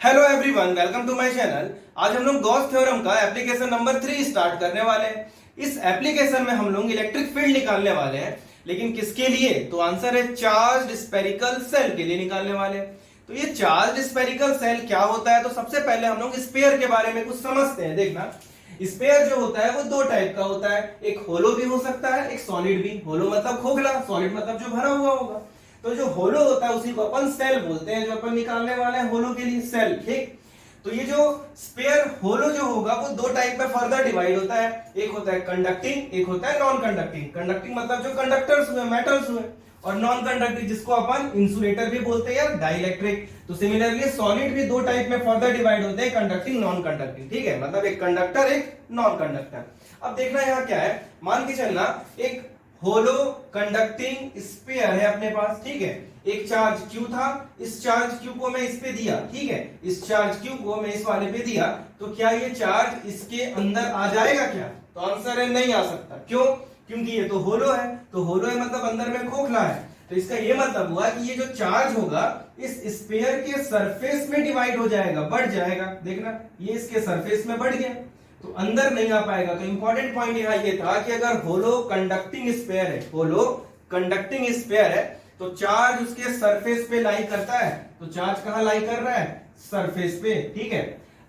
Hello everyone, welcome to my channel. आज हम लोग गॉस थ्योरम का एप्लीकेशन नंबर 3 स्टार्ट करने वाले हैं। इस एप्लीकेशन में हम लोग इलेक्ट्रिक फील्ड निकालने वाले हैं, लेकिन किसके लिए? तो आंसर है चार्ज्ड स्फेरिकल सेल के लिए निकालने वाले हैं। तो ये चार्ज्ड स्फेरिकल सेल क्या होता है? तो सबसे पहले हम लोग स्फीयर के बारे में कुछ समझते हैं। देखना, स्फीयर जो होता है वो दो टाइप का होता है, एक होलो भी हो सकता है, एक सॉलिड भी। होलो मतलब खोखला, सॉलिड मतलब जो भरा हुआ होगा। तो जो होलो होता है उसी को अपन सेल बोलते हैं, जो अपन निकालने वाले हैं होलो के लिए सेल। ठीक, तो ये जो स्फीयर होलो जो होगा वो दो टाइप में फर्दर डिवाइड होता है। एक होता है कंडक्टिंग, एक होता है नॉन कंडक्टिंग। कंडक्टिंग मतलब जो कंडक्टर्स हुए, मेटल्स हुए, और नॉन कंडक्टिंग जिसको अपन इंसुलेटर भी बोलते हैं या डाइइलेक्ट्रिक। तो सिमिलरली सॉलिड भी दो टाइप में फर्दर डिवाइड होते हैं, कंडक्टिंग, नॉन कंडक्टिंग। ठीक है, मतलब एक कंडक्टर, एक नॉन कंडक्टर। अब देखना यहाँ क्या है, मान के चलना एक होलो कंडक्टिंग स्फीयर है अपने पास। ठीक है, एक चार्ज Q था, इस चार्ज Q को मैं इस पे दिया। ठीक है, इस चार्ज Q को मैं इस वाले पे दिया, तो क्या ये चार्ज इसके अंदर आ जाएगा क्या? तो आंसर है नहीं आ सकता। क्यों? क्योंकि ये तो होलो है। तो होलो है मतलब अंदर में खोखला है। तो इसका ये मतलब हुआ कि ये जो चार्ज होगा इस स्फीयर के सरफेस में डिवाइड हो जाएगा, बढ़ जाएगा। देखना, ये इसके सरफेस में बढ़ गया, तो अंदर नहीं आ पाएगा। तो इंपॉर्टेंट पॉइंट यहाँ ये था कि अगर होलो कंडक्टिंग स्फीयर है, होलो कंडक्टिंग स्फीयर है, तो चार्ज उसके सरफेस पे लाई करता है। तो चार्ज कहां लाई कर रहा है? सरफेस पे। ठीक है,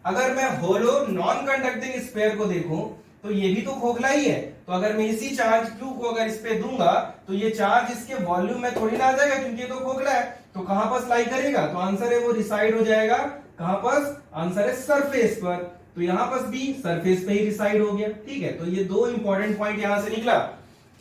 अगर मैं होलो नॉन कंडक्टिंग स्फीयर को देखूं तो ये भी तो खोखला ही है। तो अगर मैं इसी चार्ज Q को अगर इस पे दूंगा तो ये चार्ज इसके वॉल्यूम में थोड़ी ना आ जाएगा, क्योंकि ये तो खोखला है। तो कहां पर लाई करेगा? तो आंसर है वो रिसाइड हो जाएगा कहां पर? आंसर है सरफेस पर। तो यहां पर भी सरफेस पे ही रिसाइड हो गया। ठीक है, तो ये दो इंपॉर्टेंट पॉइंट यहां से निकला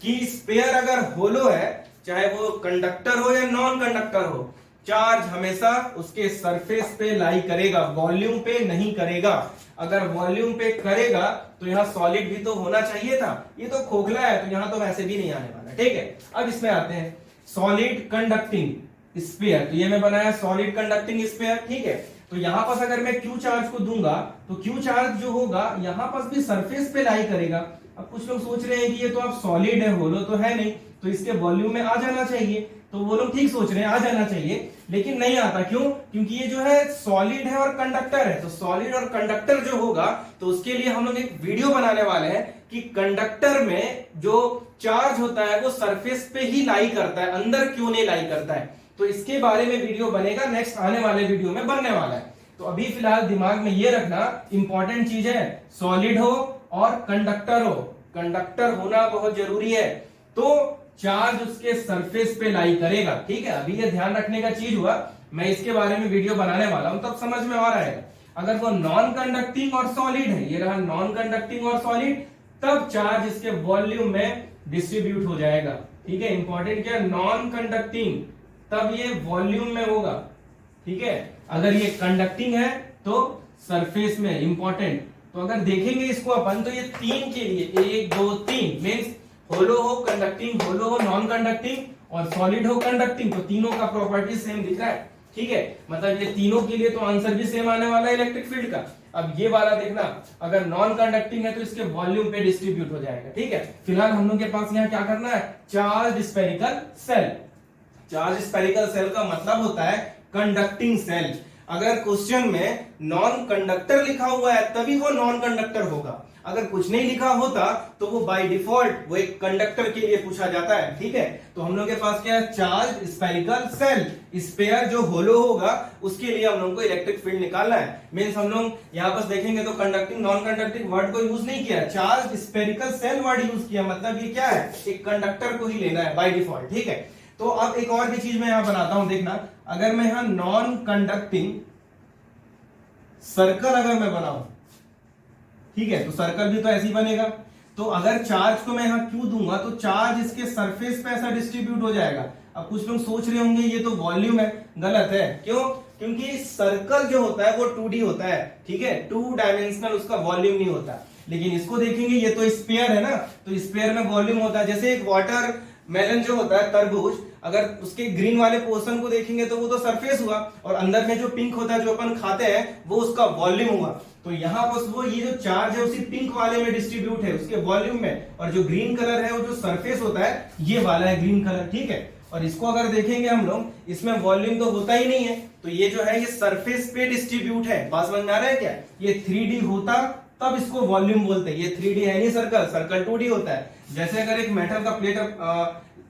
कि स्फीयर अगर होलो है, चाहे वो कंडक्टर हो या नॉन कंडक्टर हो, चार्ज हमेशा उसके सरफेस पे लाई करेगा, वॉल्यूम पे नहीं करेगा। अगर वॉल्यूम पे करेगा तो यहां सॉलिड भी तो होना चाहिए था, ये तो खोखला है, तो यहां तो वैसे भी नहीं आने वाला। ठीक है, अब इसमें आते हैं सॉलिड कंडक्टिंग स्फीयर। तो ये मैं बनाया सॉलिड कंडक्टिंग स्फीयर। ठीक है, तो यहां पर अगर मैं Q चार्ज को दूंगा तो Q चार्ज जो होगा यहां पर भी सरफेस पे लाई करेगा। अब कुछ लोग सोच रहे हैं कि ये तो अब सॉलिड है, होलो तो है नहीं, तो इसके वॉल्यूम में आ जाना चाहिए। तो वो लोग ठीक सोच रहे हैं, आ जाना चाहिए, लेकिन नहीं आता। क्यों? क्योंकि ये जो है सॉलिड है और कंडक्टर है। तो सॉलिड और कंडक्टर जो होगा तो उसके लिए हम लोग एक वीडियो बनाने वाले हैं कि कंडक्टर में जो चार्ज होता है वो सरफेस पे ही लाई करता है, अंदर क्यों नहीं लाई करता है। तो इसके बारे में वीडियो बनेगा, नेक्स्ट आने वाले वीडियो में बनने वाला है। तो अभी फिलहाल दिमाग में ये रखना, इंपॉर्टेंट चीज है, सॉलिड हो और कंडक्टर हो, कंडक्टर होना बहुत जरूरी है। तो चार्ज उसके सरफेस पे लाई करेगा। ठीक है, अभी ये ध्यान रखने का चीज हुआ, मैं इसके बारे में वीडियो बनाने वाला हूं, तब समझ में आ रहेगा। अगर वो नॉन कंडक्टिंग और सॉलिड है, ये रहा नॉन कंडक्टिंग और सॉलिड, तब चार्ज इसके वॉल्यूम में डिस्ट्रीब्यूट हो जाएगा। ठीक है, इंपॉर्टेंट क्या? नॉन कंडक्टिंग, तब ये वॉल्यूम में होगा। ठीक है, अगर ये कंडक्टिंग है तो सरफेस में। इंपॉर्टेंट, तो अगर देखेंगे इसको अपन तो ये तीन के लिए 1 2 3 मींस होलो हो कंडक्टिंग, होलो हो नॉन कंडक्टिंग और सॉलिड हो कंडक्टिंग, तो तीनों का प्रॉपर्टी सेम दिख रहा है। ठीक है, मतलब ये तीनों के लिए तो आंसर भी सेम आने वाला है इलेक्ट्रिक फील्ड का। अब ये वाला देखना, अगर नॉन कंडक्टिंग है तो इसके वॉल्यूम पे डिस्ट्रीब्यूट हो जाएगा। ठीक है, फिलहाल हम लोग के पास यहाँ क्या करना है? Charge spherical shell. Charge spherical shell का मतलब होता है कंडक्टिंग सेल। अगर क्वेश्चन में नॉन कंडक्टर लिखा हुआ है तभी वो नॉन कंडक्टर होगा, अगर कुछ नहीं लिखा होता तो वो बाय डिफॉल्ट वो एक कंडक्टर के लिए पूछा जाता है। ठीक है, तो हम लोग के पास क्या है? Charge spherical shell. स्फीयर जो होलो होगा उसके लिए हम लोग को इलेक्ट्रिक फील्ड निकालना है। मींस हम लोग यहाँ पर देखेंगे तो कंडक्टिंग नॉन कंडक्टिंग वर्ड को यूज नहीं किया, charge spherical shell word use किया। मतलब ये क्या है? एक कंडक्टर को ही लेना है बाय डिफॉल्ट। ठीक है, तो अब एक और भी चीज मैं यहां बनाता हूं। देखना, अगर मैं यहां नॉन कंडक्टिंग सर्कल अगर मैं बनाऊं, ठीक है, तो सर्कल भी तो ऐसे ही बनेगा। तो अगर चार्ज को मैं यहां क्यों दूंगा तो चार्ज इसके सरफेस पे ऐसा डिस्ट्रीब्यूट हो जाएगा। अब कुछ लोग सोच रहे होंगे ये तो वॉल्यूम है, गलत है। क्यों? क्योंकि सर्कल जो होता है वो 2D होता है। ठीक है, 2 डायमेंशनल उसका वॉल्यूम नहीं होता। लेकिन इसको देखेंगे, ये तो स्फीयर है ना, तो स्फीयर में वॉल्यूम होता है। जैसे एक वाटर मेलन जो होता है, तरबूज, अगर उसके ग्रीन वाले पोर्शन को देखेंगे तो वो तो सरफेस हुआ, और अंदर में जो पिंक होता है जो अपन खाते हैं वो उसका वॉल्यूम हुआ। तो यहाँ पर वो ये जो चार्ज है उसी पिंक वाले में डिस्ट्रीब्यूट है, उसके वॉल्यूम में, और जो ग्रीन कलर है वो जो सरफेस होता है ये वाला है ग्रीन कलर। ठीक है, और इसको अगर देखेंगे हम लोग, इसमें वॉल्यूम तो होता ही नहीं है, तो ये जो है ये सरफेस पे डिस्ट्रीब्यूट है। बात समझ में आ रहा है क्या? ये 3D होता तब इसको वॉल्यूम बोलते हैं। ये 3D है नहीं सर्कल, सर्कल 2D होता है। जैसे अगर एक मेटल का प्लेट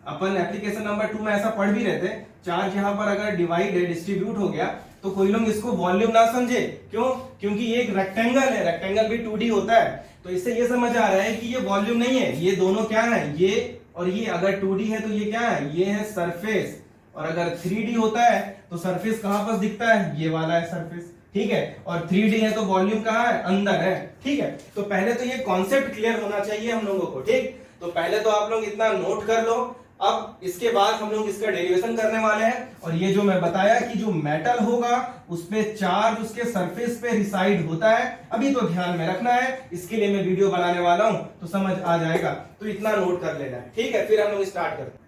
अपन एप्लीकेशन नंबर 2 में ऐसा पढ़ भी रहे थे, चार्ज यहाँ पर अगर डिवाइड है, डिस्ट्रीब्यूट हो गया, तो कोई लोग इसको वॉल्यूम ना समझे। क्यों? क्योंकि ये एक रेक्टेंगल है, रेक्टेंगल भी 2D होता है, तो इससे ये समझ आ रहा है कि ये वॉल्यूम नहीं है। ये दोनों क्या है, ये और ये अगर 2D है तो ये क्या है, ये है सरफेस। और अगर 3D होता है तो सरफेस कहां पर दिखता है, ये वाला है सरफेस, ठीक है। और 3D है तो वॉल्यूम कहां है, अंदर है, ठीक है। तो पहले तो ये कॉन्सेप्ट क्लियर होना चाहिए हम लोगों को, ठीक। तो पहले तो आप लोग इतना नोट कर लो। अब इसके बाद हम लोग इसका डेरिवेशन करने वाले हैं, और ये जो मैं बताया कि जो मेटल होगा उसपे चार्ज उसके सरफेस पे रिसाइड होता है, अभी तो ध्यान में रखना है, इसके लिए मैं वीडियो बनाने वाला हूं तो समझ आ जाएगा, तो इतना नोट कर लेना है, ठीक है। फिर हम लोग स्टार्ट करते हैं।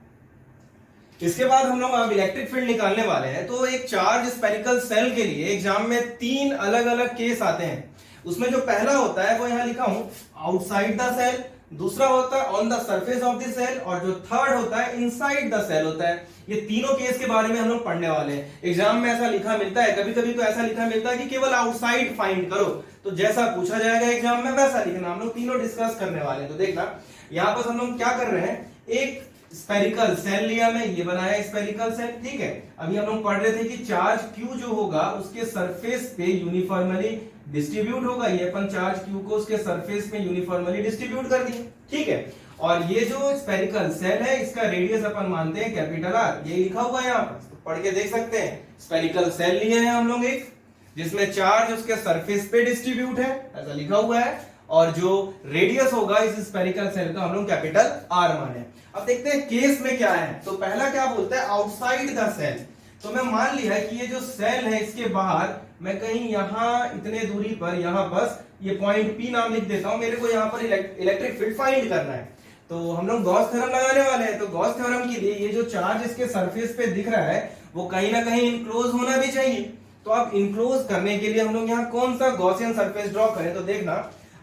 इसके बाद हम लोग अब इलेक्ट्रिक फील्ड निकालने वाले हैं। तो एक चार्ज स्फेरिकल सेल के लिए एग्जाम में 3 अलग अलग केस आते हैं। उसमें जो पहला होता है वो यहां लिखा हूं, आउटसाइड द सेल, दूसरा होता है on the surface of the cell, और जो थर्ड होता है इनसाइड द सेल होता है। ये तीनों केस के बारे में हम लोग पढ़ने वाले हैं। एग्जाम में ऐसा लिखा मिलता है, कभी कभी तो ऐसा लिखा मिलता है कि केवल आउटसाइड फाइंड करो, तो जैसा पूछा जाएगा एग्जाम में वैसा लिखना। हम लोग तीनों डिस्कस करने वाले हैं। तो देखना यहाँ पर हम लोग क्या कर रहे हैं, एक स्पेरिकल सेल लिया मैं, ये बनाया स्पेरिकल सेल, ठीक है। अभी हम लोग पढ़ रहे थे कि चार्ज Q जो होगा उसके सरफेस पे यूनिफॉर्मली डिस्ट्रीब्यूट होगा। ये अपन चार्ज Q को उसके सरफेस पे यूनिफॉर्मली डिस्ट्रीब्यूट कर दिए, ठीक है। और ये जो स्पेरिकल सेल है इसका रेडियस अपन मानते हैं कैपिटल R, ये लिखा हुआ है यहाँ पर, तो पढ़ के देख सकते हैं। स्पेरिकल सेल लिए हैं हम लोग एक, जिसमें चार्ज उसके सरफेस पे डिस्ट्रीब्यूट है, ऐसा लिखा हुआ है, और जो रेडियस होगा इस स्पेरिकल सेल का हम लोग कैपिटल R माने। अब देखते हैं केस में क्या है। तो पहला क्या बोलता है, आउटसाइड द सेल। तो मैं मान लिया है कि ये जो सेल है इसके बाहर मैं कहीं यहां इतने दूरी पर, यहां बस ये पॉइंट P नाम लिख देता हूं, मेरे को यहां पर इलेक्ट्रिक फील्ड फाइंड करना है। तो हम लोग गॉस थ्योरम लगाने वाले हैं। तो गॉस थ्योरम के लिए ये जो चार्ज इसके सरफेस पे दिख रहा है वो कहीं ना कहीं इनक्लोज होना भी चाहिए। तो अब इनक्लोज करने के लिए हम लोग यहाँ कौन सा गॉसियन सरफेस ड्रॉ करें। तो देखना,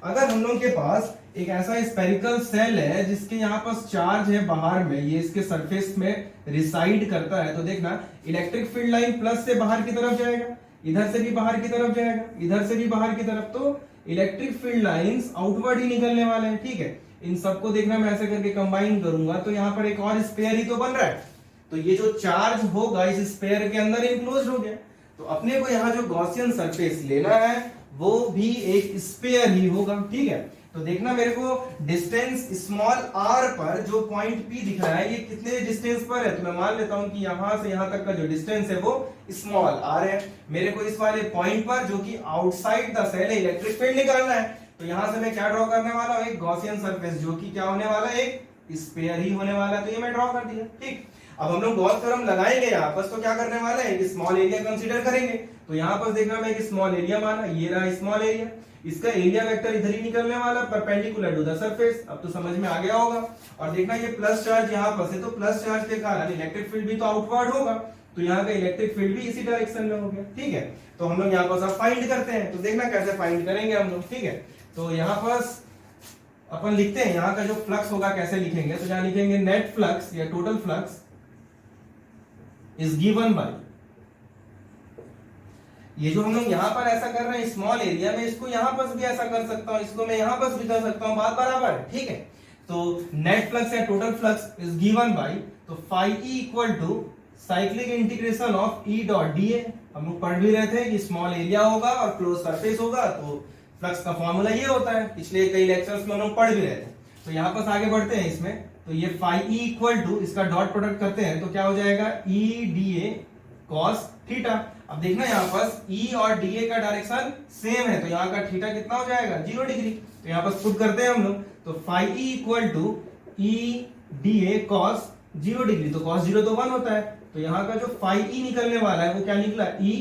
अगर हम लोग के पास एक ऐसा स्पेरिकल सेल है जिसके यहाँ पास चार्ज है बाहर में, ये इसके सरफेस में रिसाइड करता है, तो देखना इलेक्ट्रिक फील्ड लाइन प्लस से बाहर की तरफ जाएगा, इधर से भी बाहर की तरफ जाएगा, इधर से भी बाहर की तरफ, तो इलेक्ट्रिक फील्ड लाइंस आउटवर्ड ही निकलने वाले हैं, ठीक है। इन सबको देखना मैं ऐसे करके कंबाइन करूंगा तो यहाँ पर एक और स्पेयर ही तो बन रहा है। तो ये जो चार्ज होगा इस स्पेयर के अंदर इनक्लोज हो गया। तो अपने को यहाँ जो गॉसियन सरफेस लेना है वो भी एक स्पेयर ही होगा, ठीक है। तो देखना मेरे को डिस्टेंस स्मॉल r पर जो पॉइंट P दिख रहा है ये कितने डिस्टेंस पर है। तो मैं मान लेता हूं कि यहां से यहां तक का जो डिस्टेंस है वो स्मॉल r है। मेरे को इस वाले पॉइंट पर जो कि आउटसाइड द सेल है इलेक्ट्रिक फील्ड निकालना है। तो यहां से मैं क्या ड्रॉ करने वाला हूं, एक गॉसियन सरफेस जो कि क्या होने वाला है, एक स्फीयर ही होने वाला है। तो ये मैं ड्रॉ कर दिया, ठीक। अब हम लोग गॉस थ्योरम लगाएंगे यहाँ पर, तो क्या करने वाले हैं, एक स्मॉल एरिया कंसीडर करेंगे। तो यहाँ पर देखना मैं एक स्मॉल एरिया माना, ये रहा स्मॉल एरिया, इसका एरिया वेक्टर इधर ही निकलने वाला परपेंडिकुलर टू द सरफेस। अब तो समझ में आ गया होगा। और देखना ये प्लस चार्ज यहाँ पर से, तो प्लस चार्ज के कारण इलेक्ट्रिक फील्ड भी तो आउटवर्ड होगा, तो यहाँ का इलेक्ट्रिक फील्ड भी इसी डायरेक्शन में हो गया, ठीक है। तो हम लोग यहाँ पर सब फाइंड करते हैं। तो देखना कैसे फाइंड करेंगे हम लोग, ठीक है। तो यहाँ पर अपन लिखते हैं यहाँ का जो फ्लक्स होगा कैसे लिखेंगे। तो यहाँ लिखेंगे नेट फ्लक्स या total flux is given bye, ये जो हम लोग यहाँ पर ऐसा कर रहे हैं स्मॉल एरिया में, इसको यहाँ पर भी ऐसा कर सकता हूँ, इसको मैं यहाँ पर भी कर सकता हूँ, बात बराबर है, ठीक है। तो नेट फ्लक्स या total flux is given by, तो phi E equal to cyclic integration of E dot D A. हम लोग पढ़ भी रहे थे कि स्मॉल एरिया होगा और क्लोज सरफेस होगा तो फ्लक्स का फॉर्मूला ये होता है, पिछले कई लेक्चर्स में हम लोग पढ़ भी रहे थे। तो यहाँ पर आगे बढ़ते हैं इसमें, तो ये फाई ई इक्वल टू, इसका डॉट प्रोडक्ट करते हैं तो क्या हो जाएगा, ई डी ए कॉस थीटा। अब देखना यहाँ पर ई और डी ए का डायरेक्शन सेम है, तो यहाँ का थीटा कितना हो जाएगा, 0 डिग्री। तो यहाँ पर पुट करते हैं हम लोग, तो phi E equal to E d A cos 0 degree, तो कॉस 0 तो 1 होता है, तो यहाँ का जो फाई ई निकलने वाला है वो क्या निकला, ई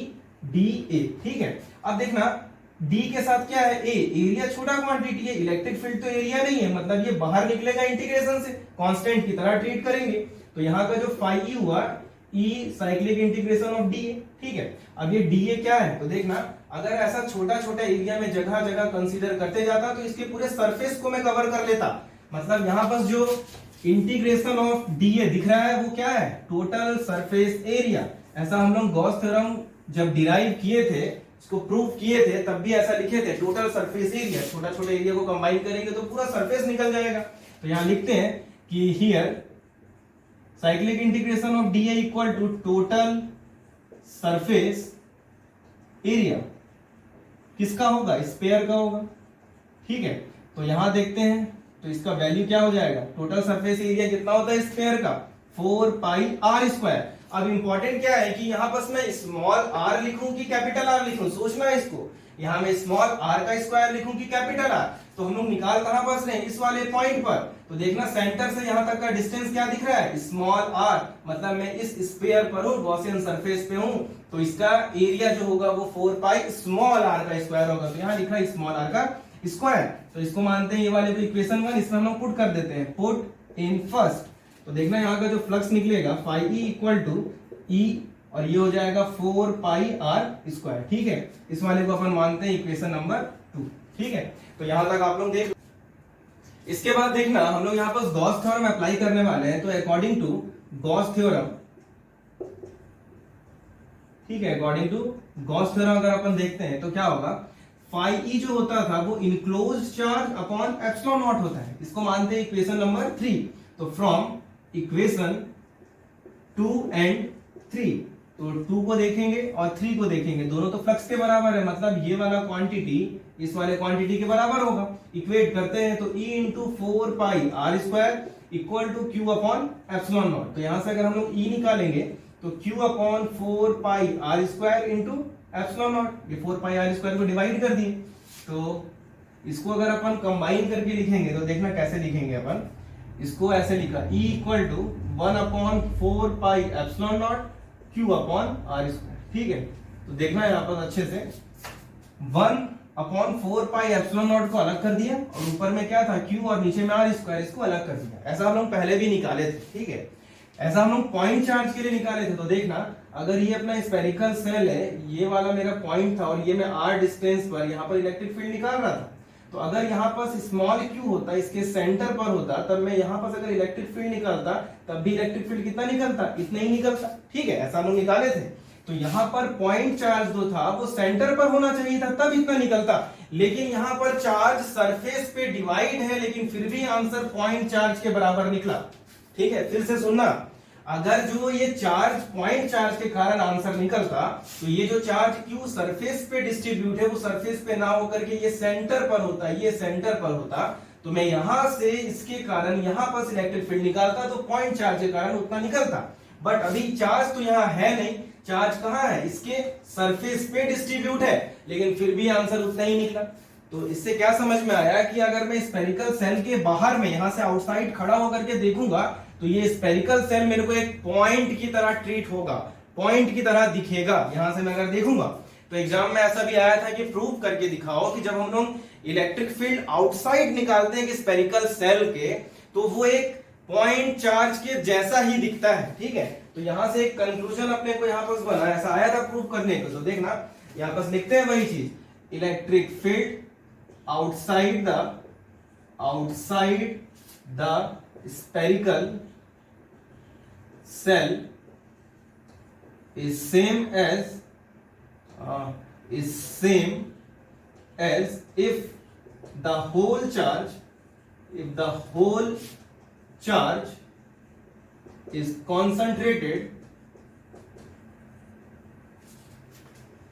डी ए, ठीक है। अब देखना डी के साथ क्या है, ए, एरिया छोटा क्वांटिटी है, इलेक्ट्रिक फील्ड तो एरिया नहीं है, मतलब ये बाहर निकलेगा इंटीग्रेशन से, कांस्टेंट की तरह ट्रीट करेंगे। तो यहाँ का जो फाई ई हुआ, E cyclic integration of D A, ठीक है। अब ये डी ए क्या है, तो देखना अगर ऐसा छोटा छोटा एरिया में जगह जगह कंसीडर करते जाता तो इसके पूरे सरफेस को मैं कवर कर लेता। मतलब यहाँ पर जो इंटीग्रेशन ऑफ डीए दिख रहा है, वो क्या है, टोटल सरफेस एरिया। ऐसा हम लोग गॉस थ्योरम जब डिराइव किए थे, इसको प्रूव किए थे, तब भी ऐसा लिखे थे, टोटल सरफेस एरिया। छोटा छोटा एरिया को कंबाइन करेंगे तो पूरा सरफेस निकल जाएगा। तो यहां लिखते हैं कि here cyclic integration of dA equal to total surface area. किसका होगा, स्फीयर का होगा। ठीक है, तो यहां देखते हैं, तो इसका वैल्यू क्या हो जाएगा, टोटल सरफेस एरिया कितना होता है स्फीयर का, 4 पाई आर स्क्वायर। अब इंपॉर्टेंट क्या है कि यहां पर मैं स्मॉल आर लिखूं कि कैपिटल आर लिखूं, सोचना है इसको। यहां मैं स्मॉल आर का स्क्वायर लिखूं कि कैपिटल आर, तो हम लोग निकाल कहां बस रहे हैं, इस वाले पॉइंट पर। तो देखना सेंटर से यहां तक का डिस्टेंस क्या दिख रहा है, स्मॉल आर, मतलब मैं इस स्फीयर पर हूं, गॉसियन सरफेस पे हूं, तो इसका एरिया जो होगा वो 4 पाई स्मॉल आर का स्क्वायर होगा। तो यहां लिखा है स्मॉल आर का स्क्वायर। तो इसको मानते हैं ये वाले इक्वेशन 1, इसमें हम लोग पुट कर देते हैं, पुट इन फर्स्ट। तो देखना यहाँ का जो फ्लक्स निकलेगा फाई ई इक्वल टू ई, और ये हो जाएगा 4 पाई आर स्क्वायर। ठीक है, इस वाले को अपन मानते हैं इक्वेशन नंबर 2। ठीक है, तो यहां तक आप लोग देख। इसके बाद देखना हम लोग यहाँ पर गॉस थ्योरम अप्लाई करने वाले हैं। तो अकॉर्डिंग टू गॉस थ्योरम, ठीक है, अकॉर्डिंग टू गॉस थ्योरम अगर अपन देखते हैं तो क्या होगा, फाई ई जो होता था वो enclose charge upon epsilon not होता है। इसको मानते हैं इक्वेशन नंबर 3। तो फ्रॉम इक्वेशन 2 एंड 3, तो 2 को देखेंगे और 3 को देखेंगे, दोनों तो फ्लक्स के बराबर है, मतलब ये वाला क्वांटिटी इस वाले क्वांटिटी के बराबर होगा। इक्वेट करते हैं तो E into 4 pi r square equal to q upon epsilon naught. तो यहां से अगर हम लोग E निकालेंगे तो Q upon 4 pi r square into epsilon naught, ये 4 पाई आर स्क्वायर को डिवाइड कर दिए। तो इसको अगर अपन कंबाइन करके लिखेंगे तो देखना कैसे लिखेंगे अपन, इसको ऐसे लिखा E equal to 1 upon 4 pi epsilon naught Q upon r square. ठीक है, तो देखना यहाँ पर अच्छे से, 1 अपॉन 4 पाई एप्सिलॉन नॉट को अलग कर दिया, और ऊपर में क्या था Q और नीचे में आर स्क्वायर, इसको अलग कर दिया। ऐसा हम लोग पहले भी निकाले थे। ठीक है, ऐसा हम लोग पॉइंट चार्ज के लिए निकाले थे। तो देखना अगर ये अपना स्फेरिकल सेल है, ये वाला मेरा पॉइंट था, और ये मैं r डिस्टेंस पर यहाँ पर इलेक्ट्रिक फील्ड निकाल रहा था, तो अगर यहाँ पर स्मॉल q होता, इसके सेंटर पर होता, तब मैं यहाँ पर अगर इलेक्ट्रिक फील्ड निकालता, तब भी इलेक्ट्रिक फील्ड कितना निकलता, इतना ही निकलता। ठीक है, ऐसा हम लोग निकाले थे। तो यहाँ पर पॉइंट चार्ज जो था वो सेंटर पर होना चाहिए था, तब इतना निकलता। लेकिन यहाँ पर चार्ज सरफेस पे डिवाइड है, लेकिन फिर भी आंसर पॉइंट चार्ज के बराबर निकला। ठीक है, फिर से सुनना, अगर जो ये चार्ज पॉइंट चार्ज के कारण आंसर निकलता, तो ये जो चार्ज Q सरफेस पे डिस्ट्रीब्यूट है, वो सरफेस पे ना होकर के ये सेंटर पर होता, ये सेंटर पर होता, तो मैं यहां से इसके कारण यहां पर इलेक्ट्रिक फील्ड निकालता, तो पॉइंट चार्ज के कारण उतना निकलता। बट अभी चार्ज तो यहाँ है नहीं, चार्ज कहाँ है, इसके सरफेस पे डिस्ट्रीब्यूट है, लेकिन फिर भी आंसर उतना ही निकला। तो इससे क्या समझ में आया कि अगर मैं स्फेरिकल सेल के बाहर में यहां से आउटसाइड खड़ा होकर के देखूंगा, तो ये स्फेरिकल सेल मेरे को एक पॉइंट की तरह ट्रीट होगा, पॉइंट की तरह दिखेगा। यहां से मैं अगर देखूंगा, तो एग्जाम में ऐसा भी आया था कि प्रूव करके दिखाओ कि जब हम लोग इलेक्ट्रिक फील्ड आउटसाइड निकालते हैं कि स्फेरिकल सेल के, तो वो एक पॉइंट चार्ज के जैसा ही दिखता है। ठीक है, तो यहां से एक कंक्लूजन अपने को यहाँ पर बना, ऐसा आया था प्रूव करने को। तो देखना यहाँ पर लिखते हैं वही चीज, electric field outside the spherical cell is same as if the whole charge is concentrated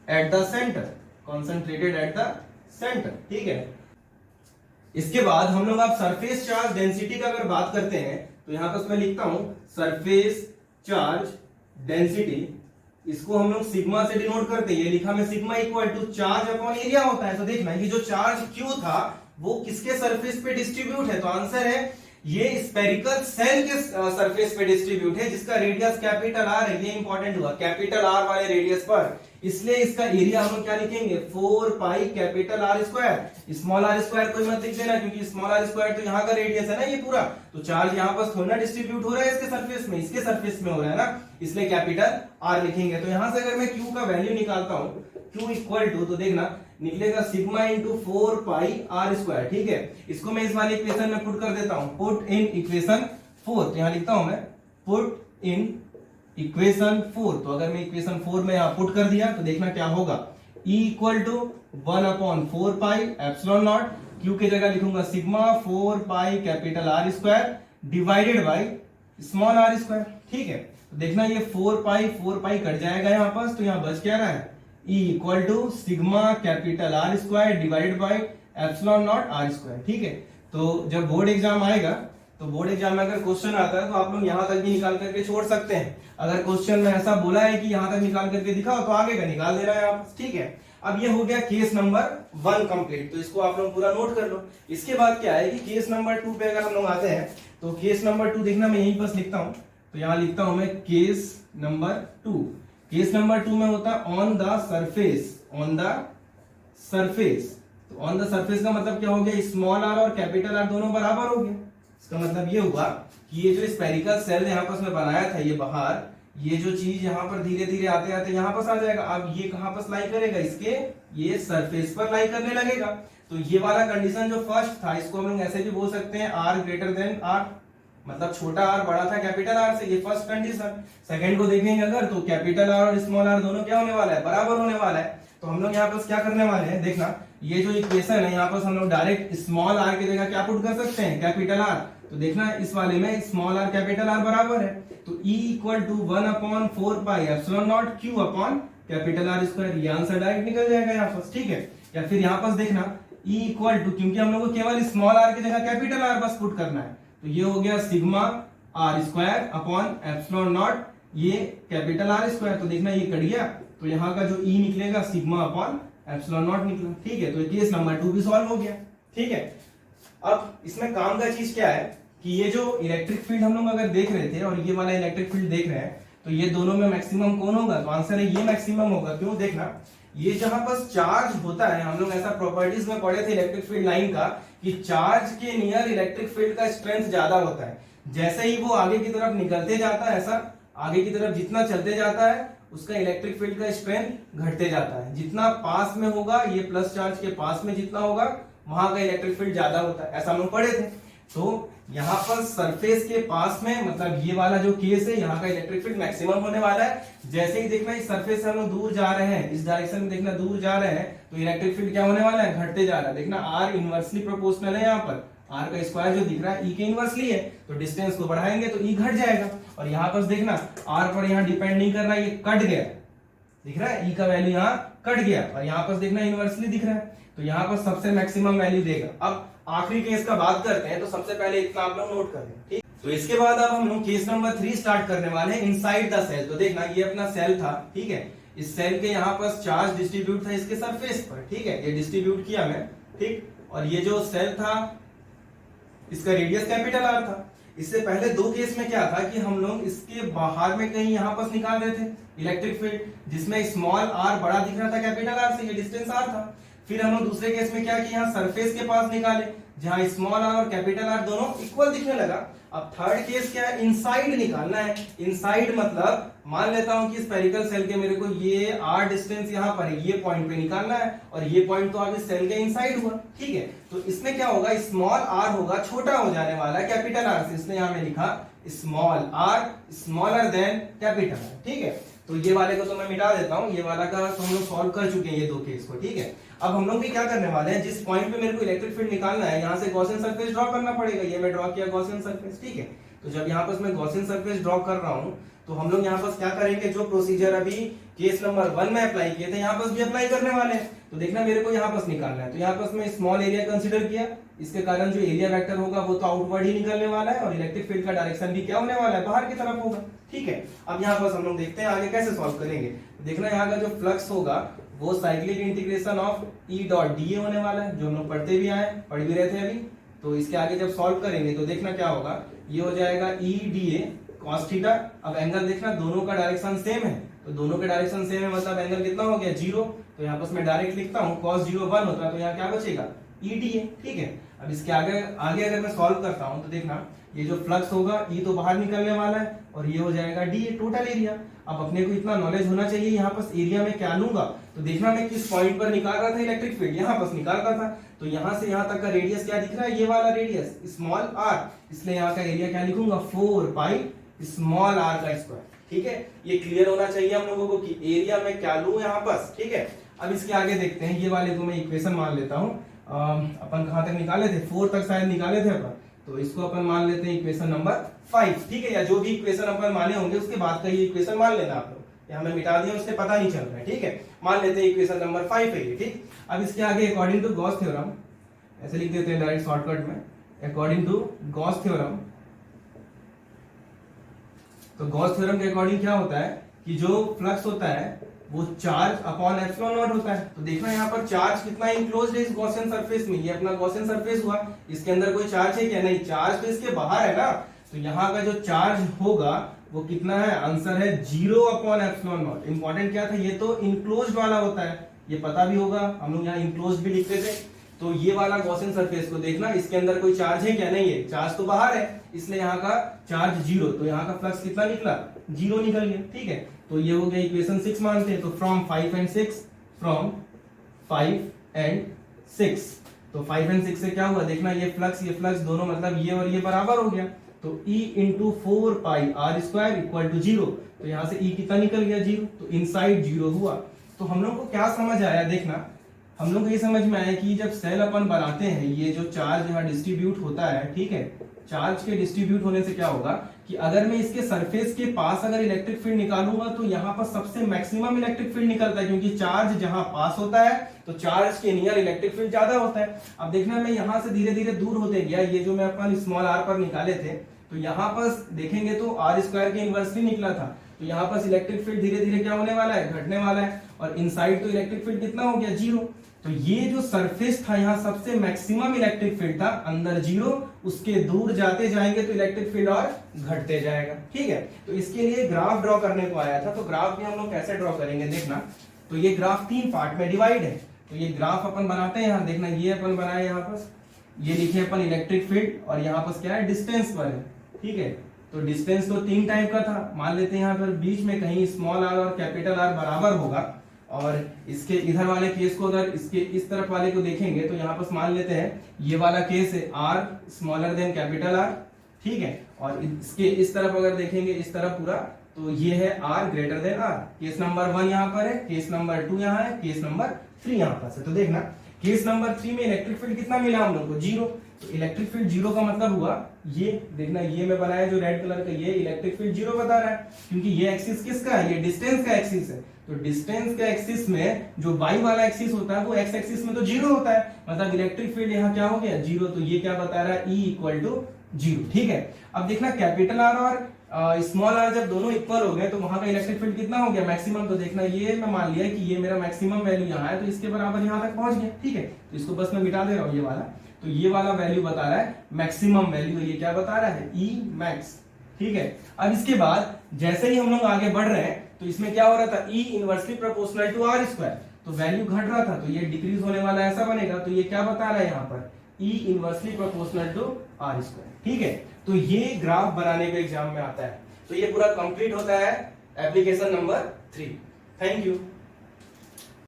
at the center, ठीक है। इसके बाद हम लोग आप सरफेस चार्ज डेंसिटी का अगर बात करते हैं, तो यहां पर मैं लिखता हूं सरफेस चार्ज डेंसिटी, इसको हम लोग सिग्मा से डिनोट करते हैं। ये लिखा मैं sigma equal to charge upon area होता है। तो देखना ये जो चार्ज क्यू था वो किसके सरफेस पे डिस्ट्रीब्यूट है, तो आंसर है ये स्फेरिकल सेल के सरफेस पे डिस्ट्रीब्यूट है, जिसका रेडियस कैपिटल आर है। ये इंपॉर्टेंट हुआ, कैपिटल आर वाले रेडियस पर, इसलिए इसका एरिया हम लोग क्या लिखेंगे, 4 pi capital r square. Small r square कोई मत लिख देना, क्योंकि स्मॉल आर स्क्वायर तो यहाँ का रेडियस है ना ये पूरा, तो चार्ज यहाँ पर थोड़ा डिस्ट्रीब्यूट हो रहा है इसके सरफेस में, इसके सरफेस में हो रहा है ना, इसलिए कैपिटल आर लिखेंगे। तो यहां से अगर मैं क्यू का वैल्यू निकालता हूँ, क्यू इक्वल टू, तो देखना निकलेगा sigma into 4 pi r square. ठीक है, इसको मैं इस वाले इक्वेशन में पुट कर देता हूं, पुट इन इक्वेशन 4, तो यहाँ लिखता हूं मैं पुट इन इक्वेशन 4। तो अगर मैं इक्वेशन 4 में यहाँ पुट कर दिया तो देखना क्या होगा, E equal to 1/4 pi epsilon naught, Q की जगह लिखूंगा sigma 4 pi capital R square divided by small r square. ठीक है, तो देखना ये 4 पाई कट जाएगा यहाँ पास, तो यहाँ बच क्या रहा है, E equal to sigma capital R square divided by epsilon naught R square. ठीक है, तो जब बोर्ड एग्जाम आएगा तो बोर्ड एग्जाम में अगर क्वेश्चन आता है तो आप लोग यहाँ तक भी निकाल करके छोड़ सकते हैं। अगर क्वेश्चन में ऐसा बोला है कि यहाँ तक निकाल करके दिखाओ तो आगे का निकाल दे रहा है आप। ठीक है, अब ये हो गया केस नंबर 1 कंप्लीट, तो इसको आप लोग पूरा नोट कर लो। इसके बाद क्या है कि केस नंबर 2 पे अगर हम लोग आते हैं तो केस नंबर 2 देखना मैं यहीं पास लिखता हूँ, तो यहाँ लिखता हूं मैं केस नंबर 2। केस नंबर 2 में होता है on the surface, on the surface. तो ऑन द सरफेस का मतलब क्या हो गया, स्मॉल आर और कैपिटल आर दोनों बराबर हो गए। इसका मतलब ये हुआ कि ये जो स्फेरिकल सेल यहाँ पर मैं बनाया था ये बाहर, ये जो चीज यहाँ पर धीरे धीरे आते आते यहाँ पर आ जाएगा। अब ये कहां पर लाई करेगा, इसके ये सरफेस पर लाई करने लगेगा। तो ये वाला कंडीशन जो फर्स्ट था इसको हम लोग ऐसे भी बोल सकते हैं आर ग्रेटर देन आर, मतलब छोटा आर बड़ा था कैपिटल आर से, ये फर्स्ट कंडीशन। सेकंड को देखेंगे अगर तो कैपिटल आर और स्मॉल आर दोनों क्या होने वाला है, बराबर होने वाला है। तो हम लोग यहाँ पर क्या करने वाले हैं, देखना ये जो इक्वेशन है यहाँ पर हम लोग डायरेक्ट स्मॉल आर की जगह क्या पुट कर सकते हैं, कैपिटल आर। तो देखना इस वाले में स्मॉल आर कैपिटल आर बराबर है, तो E equal to 1/4 pi epsilon naught Q upon capital r square, ये आंसर डायरेक्ट निकल जाएगा यहाँ पर। ठीक है, या फिर यहाँ पर देखना E इक्वल टू, क्योंकि हम लोग को केवल स्मॉल आर की जगह कैपिटल आर बस पुट करना है, तो ये हो गया sigma r square upon epsilon naught ये कैपिटल आर स्क्वायर। तो देखना ये कट गया, तो यहाँ का जो E निकलेगा सिग्मा अपॉन एप्सिलॉन नॉट निकला। ठीक है, तो केस नंबर 2 भी सॉल्व हो गया। ठीक है, अब इसमें काम का चीज क्या है कि ये जो इलेक्ट्रिक फील्ड हम लोग अगर देख रहे थे और ये वाला इलेक्ट्रिक फील्ड देख रहे हैं, तो ये दोनों में मैक्सिमम कौन होगा, तो आंसर है ये मैक्सिमम होगा। क्यों, देखना ये जहां पर चार्ज होता है, हम लोग ऐसा प्रॉपर्टीज में पढ़े थे इलेक्ट्रिक फील्ड लाइन का कि चार्ज के नियर इलेक्ट्रिक फील्ड का स्ट्रेंथ ज्यादा होता है। जैसे ही वो आगे की तरफ निकलते जाता है, ऐसा आगे की तरफ जितना चलते जाता है उसका इलेक्ट्रिक फील्ड का स्ट्रेंथ घटते जाता है। जितना पास में होगा, ये प्लस चार्ज के पास में जितना होगा वहां का इलेक्ट्रिक फील्ड ज्यादा होता है, ऐसा हम लोग पढ़े थे। तो यहाँ पर सरफेस के पास में, मतलब ये वाला जो केस है, यहाँ का इलेक्ट्रिक फील्ड मैक्सिमम होने वाला है। जैसे ही देखना इस सरफेस से हम लोग दूर जा रहे हैं, इस डायरेक्शन में देखना दूर जा रहे हैं, तो इलेक्ट्रिक फील्ड क्या होने वाला है, घटते जा रहा है। देखना आर इनवर्सली प्रोपोर्शनल है, यहाँ पर आर का स्क्वायर जो दिख रहा है ई के इनवर्सली है, तो डिस्टेंस को बढ़ाएंगे तो ई घट जाएगा। और यहाँ पर देखना आर पर यहाँ डिपेंड नहीं कर रहा है, ये कट गया, दिख रहा है ई का वैल्यू यहाँ कट गया, और यहाँ पर देखना इनवर्सली दिख रहा है, तो यहाँ पर सबसे मैक्सिमम वैल्यू देगा। अब आखिरी केस का बात करते हैं, तो सबसे पहले इतना आप लोग नोट कर लें। ठीक, तो इसके बाद अब हम लोग केस नंबर 3 स्टार्ट करने वाले हैं, इनसाइड द सेल। तो देखना ये अपना सेल था, ठीक है, इस सेल के यहाँ पर चार्ज डिस्ट्रीब्यूट था इसके सरफेस पर। ठीक है, ये डिस्ट्रीब्यूट किया मैं, ठीक, और ये जो सेल था इसका रेडियस कैपिटल आर था। इससे पहले 2 केस में क्या था कि हम लोग इसके बाहर में कहीं यहाँ पर निकाल रहे थे इलेक्ट्रिक फील्ड, जिसमें स्मॉल आर बड़ा दिख रहा था कैपिटल आर से, ये डिस्टेंस आर था। फिर हम लोग दूसरे केस में क्या कि यहाँ सरफेस के पास निकाले, जहां स्मॉल आर और कैपिटल आर दोनों इक्वल दिखने लगा। अब थर्ड केस क्या है, इनसाइड निकालना है। इनसाइड मतलब मान लेता हूं कि स्फेरिकल सेल के मेरे को ये आर डिस्टेंस यहाँ पर है, ये पॉइंट पे निकालना है, और ये पॉइंट तो अभी सेल के इनसाइड हुआ। ठीक है, तो इसमें क्या होगा, स्मॉल आर होगा, छोटा हो जाने वाला है कैपिटल आर से, इसलिए यहां में लिखा small r smaller than capital r. ठीक है, तो ये वाले को तो मैं मिटा देता हूं, ये वाला का तो हम लोग सॉल्व कर चुके हैं ये 2 केस को। ठीक है, अब हम लोग भी क्या करने वाले हैं, जिस पॉइंट पे मेरे को इलेक्ट्रिक फील्ड निकालना है, यहाँ से गॉसियन सरफेस ड्रॉ करना पड़ेगा। ये मैं ड्रॉ किया गॉसियन सरफेस। ठीक है, तो जब यहाँ पर मैं गॉसियन सरफेस ड्रॉ कर रहा हूँ, तो हम लोग यहाँ पर क्या करेंगे, जो प्रोसीजर अभी केस नंबर 1 में अप्लाई किए थे यहाँ पर भी अप्लाई करने वाले हैं। तो देखना मेरे को यहाँ पर निकालना है, तो यहाँ पर मैं स्मॉल एरिया कंसिडर किया, इसके कारण जो एरिया वेक्टर होगा वो तो आउटवर्ड ही निकलने वाला है, और इलेक्ट्रिक फील्ड का डायरेक्शन भी क्या होने वाला है, बाहर की तरफ होगा। ठीक है, अब यहाँ पर हम लोग देखते हैं आगे कैसे सॉल्व करेंगे। देखना यहाँ का जो फ्लक्स होगा वो cyclic integration of E dot D होने वाला है, जो हम लोग पढ़ते भी आए, पढ़ भी रहे थे अभी। तो इसके आगे जब सॉल्व करेंगे तो देखना क्या होगा, ये हो जाएगा ई डी ए कॉस थीटा। अब एंगल देखना दोनों का डायरेक्शन सेम है, तो दोनों के डायरेक्शन सेम है मतलब एंगल कितना हो गया, 0। तो यहाँ पर मैं डायरेक्ट लिखता हूँ cos 0 1 होता है, तो यहाँ क्या बचेगा, ई डी ए। ठीक है, अब इसके आगे अगर मैं सॉल्व करता हूँ तो देखना ये जो फ्लक्स होगा ई तो बाहर निकलने वाला है, और ये हो जाएगा डी ए टोटल एरिया। अब अपने को इतना नॉलेज होना चाहिए, यहाँ पर एरिया में क्या लूंगा, तो देखना मैं किस पॉइंट पर निकाल रहा था इलेक्ट्रिक फील्ड, यहाँ बस निकाल रहा था। तो यहाँ से यहाँ तक का रेडियस क्या दिख रहा है, ये वाला रेडियस स्मॉल r, इसलिए यहाँ का एरिया क्या लिखूंगा 4 पाई स्मॉल r का स्क्वायर। ठीक है, ये क्लियर होना चाहिए हम लोगों को कि एरिया में क्या लूं यहाँ पर। ठीक है, अब इसके आगे देखते हैं, ये वाले को मैं इक्वेशन मान लेता हूँ। अपन कहाँ तक निकाले थे, 4 तक शायद निकाले थे अपन, तो इसको अपन मान लेते हैं इक्वेशन नंबर 5। ठीक है, या जो भी इक्वेशन अपन माने होंगे उसके बाद का ये इक्वेशन मान लेना आप लोग, यहाँ मैं मिटा दिया उससे पता नहीं चल रहा है। ठीक है, मान लेते हैं इक्वेशन नंबर 5 है ये। ठीक, अब इसके आगे अकॉर्डिंग टू गॉस थ्योरम, ऐसे लिख देते हैं डायरेक्ट शॉर्टकट में, अकॉर्डिंग टू गॉस थ्योरम। तो गॉस थ्योरम के अकॉर्डिंग क्या होता है कि जो फ्लक्स होता है वो चार्ज अपॉन एप्सिलॉन नॉट होता है। तो देखना यहाँ पर चार्ज कितना इनक्लोज्ड है इस गॉसियन सरफेस में, ये अपना गॉसियन सरफेस हुआ, इसके अंदर कोई चार्ज है क्या, नहीं, चार्ज तो इसके बाहर है ना। तो यहाँ का जो चार्ज होगा वो कितना है, आंसर है 0 अपॉन एप्सिलॉन नॉट। इंपॉर्टेंट क्या था, ये तो इनक्लोज्ड वाला होता है, ये पता भी होगा, हम लोग यहाँ इनक्लोज्ड भी लिखते थे। तो ये वाला गॉसियन सरफेस को देखना, इसके अंदर कोई चार्ज है क्या, नहीं है, चार्ज तो बाहर है, इसलिए यहाँ का चार्ज 0, तो यहाँ का फ्लक्स कितना निकला, 0 निकल गया। ठीक है, तो ये हो गया इक्वेशन 6 मानते हैं। तो फ्रॉम 5 एंड 6, फ्रॉम 5 एंड 6, तो 5 एंड 6 से क्या हुआ, देखना ये फ्लक्स दोनों मतलब ये और ये बराबर हो गया। तो E into 4 pi r square equal to 0, तो यहाँ से E कितना निकल गया, 0, तो इनसाइड 0 हुआ। तो हम लोग को क्या समझ आया, देखना हम लोग को ये समझ में आया कि जब सेल अपन बनाते हैं, ये जो चार्ज यहाँ डिस्ट्रीब्यूट होता है, ठीक है, चार्ज के डिस्ट्रीब्यूट होने से क्या होगा कि अगर मैं इसके सरफेस के पास अगर इलेक्ट्रिक फील्ड निकालूंगा तो यहाँ पर सबसे मैक्सिमम इलेक्ट्रिक फील्ड निकलता है, क्योंकि चार्ज जहां पास होता है तो चार्ज के नियर इलेक्ट्रिक फील्ड ज्यादा होता है। अब देखना मैं यहाँ से धीरे धीरे दूर होते गया, ये जो मैं अपन स्मॉल r पर निकाले थे, तो यहाँ पर देखेंगे तो r स्क्वायर के इनवर्सली निकला था, तो यहाँ पर इलेक्ट्रिक फील्ड धीरे धीरे क्या होने वाला है, घटने वाला है, और इनसाइड तो इलेक्ट्रिक फील्ड कितना हो गया, 0। तो ये जो सरफेस था यहाँ सबसे मैक्सिमम इलेक्ट्रिक फील्ड था, अंदर 0, उसके दूर जाते जाएंगे तो इलेक्ट्रिक फील्ड और घटते जाएगा। ठीक है, तो इसके लिए ग्राफ ड्रॉ करने को आया था। तो ग्राफ भी हम लोग कैसे ड्रॉ करेंगे, देखना, तो ये ग्राफ 3 पार्ट में डिवाइड है। तो ये ग्राफ अपन बनाते हैं, यहाँ देखना, ये अपन बनाए, यहाँ पर ये लिखे अपन इलेक्ट्रिक फील्ड, और यहाँ पर क्या है, डिस्टेंस पर है। ठीक है, तो डिस्टेंस तो 3 टाइप का था, मान लेते हैं यहाँ पर बीच में कहीं स्मॉल r और कैपिटल R बराबर होगा, और इसके इधर वाले केस को अगर इसके इस तरफ वाले को देखेंगे तो यहाँ पर मान लेते हैं ये वाला केस है r smaller than capital R। ठीक है, और इसके इस तरफ अगर देखेंगे इस तरफ पूरा, तो ये है r greater than R। Case number 1 यहाँ पर है, केस नंबर 2 यहाँ है, केस नंबर 3 यहाँ पर है। तो देखना केस नंबर 3 में इलेक्ट्रिक फील्ड कितना मिला हम लोग को, 0। तो इलेक्ट्रिक फील्ड 0 का मतलब हुआ, ये देखना, ये मैं बनाया जो रेड कलर का, ये इलेक्ट्रिक फील्ड 0 बता रहा है, क्योंकि ये एक्सिस किसका है, ये डिस्टेंस का एक्सिस है। तो डिस्टेंस का एक्सिस में जो y वाला एक्सिस होता है वो x एक्सिस में तो 0 होता है, मतलब इलेक्ट्रिक फील्ड यहाँ क्या हो गया, 0। तो ये क्या बता रहा है, E इक्वल टू 0। ठीक है, अब देखना कैपिटल R और स्मॉल r जब दोनों इक्वल हो गए तो वहां का इलेक्ट्रिक फील्ड कितना हो गया, मैक्सिमम। तो देखना ये मैं मान लिया कि ये मेरा मैक्सिमम वैल्यू यहाँ है, तो इसके बराबर यहाँ तक पहुंच गया। ठीक है, तो इसको बस मैं मिटा दे रहा हूँ ये वाला, तो ये वाला वैल्यू बता रहा है मैक्सिमम वैल्यू, ये क्या बता रहा है, E मैक्स। ठीक है, अब इसके बाद जैसे ही हम लोग आगे बढ़ रहे हैं तो इसमें क्या हो रहा था, E inversely proportional to R square, तो वैल्यू घट रहा था, तो ये डिक्रीज होने वाला ऐसा बनेगा। तो ये क्या बता रहा है यहाँ पर, E inversely proportional to R square. ठीक है, तो ये ग्राफ बनाने के एग्जाम में आता है। तो ये पूरा कंप्लीट होता है एप्लीकेशन नंबर 3। Thank you.